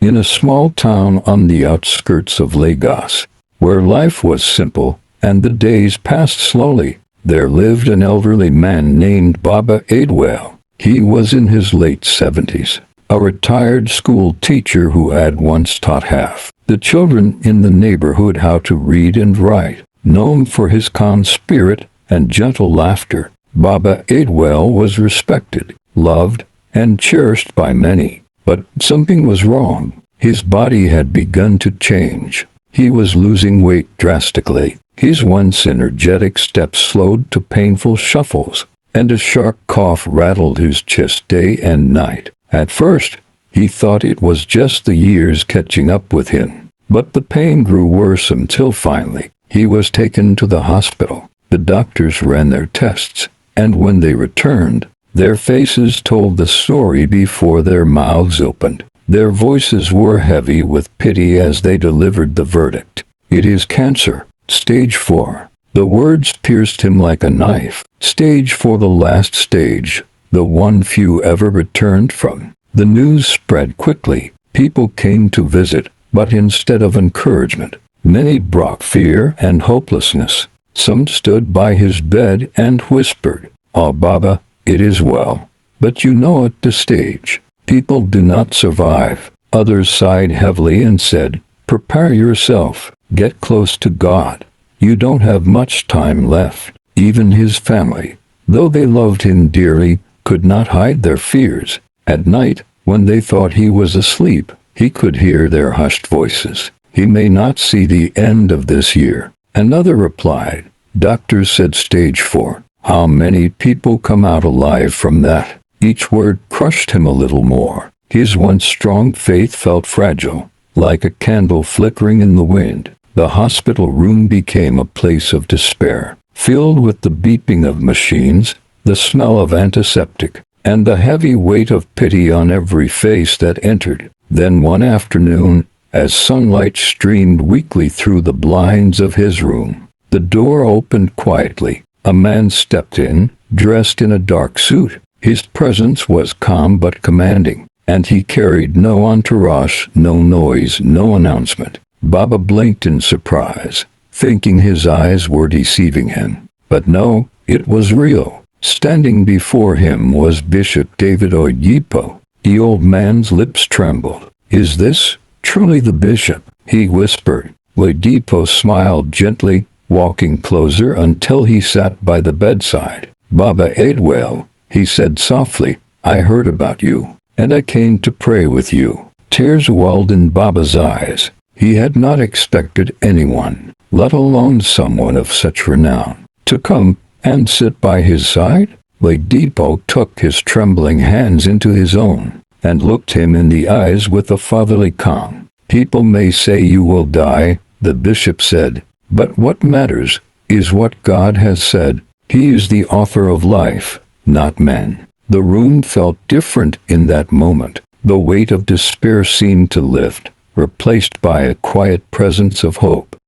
In a small town on the outskirts of Lagos, where life was simple and the days passed slowly, there lived an elderly man named Baba Adewale. He was in his late 70s, a retired school teacher who had once taught half the children in the neighborhood how to read and write. Known for his calm spirit and gentle laughter, Baba Adewale was respected, loved, and cherished by many. But something was wrong. His body had begun to change. He was losing weight drastically. His once energetic steps slowed to painful shuffles, and a sharp cough rattled his chest day and night. At first, he thought it was just the years catching up with him. But the pain grew worse until finally, he was taken to the hospital. The doctors ran their tests, and when they returned, their faces told the story before their mouths opened. Their voices were heavy with pity as they delivered the verdict. "It is cancer, stage 4. The words pierced him like a knife. Stage 4, the last stage, the one few ever returned from. The news spread quickly. People came to visit, but instead of encouragement, many brought fear and hopelessness. Some stood by his bed and whispered, 'Ah, Baba, it is well. But you know at this stage, people do not survive.' Others sighed heavily and said, 'Prepare yourself. Get close to God. You don't have much time left.' Even his family, though they loved him dearly, could not hide their fears. At night, when they thought he was asleep, he could hear their hushed voices. 'He may not see the end of this year.' Another replied, 'Doctors said stage 4. How many people come out alive from that?' Each word crushed him a little more. His once strong faith felt fragile, like a candle flickering in the wind. The hospital room became a place of despair, filled with the beeping of machines, the smell of antiseptic, and the heavy weight of pity on every face that entered. Then one afternoon, as sunlight streamed weakly through the blinds of his room, the door opened quietly. A man stepped in, dressed in a dark suit. His presence was calm but commanding, and he carried no entourage, no noise, no announcement. Baba blinked in surprise, thinking his eyes were deceiving him. But no, it was real. Standing before him was Bishop David Oyedepo. The old man's lips trembled. "Is this truly the bishop?" he whispered. Oyedepo smiled gently, walking closer until he sat by the bedside. "Baba Adewale," he said softly, "I heard about you, and I came to pray with you." Tears welled in Baba's eyes. He had not expected anyone, let alone someone of such renown, to come and sit by his side. Oyedepo took his trembling hands into his own, and looked him in the eyes with a fatherly calm. "People may say you will die," the bishop said, "but what matters is what God has said. He is the author of life, not men." The room felt different in that moment. The weight of despair seemed to lift, replaced by a quiet presence of hope.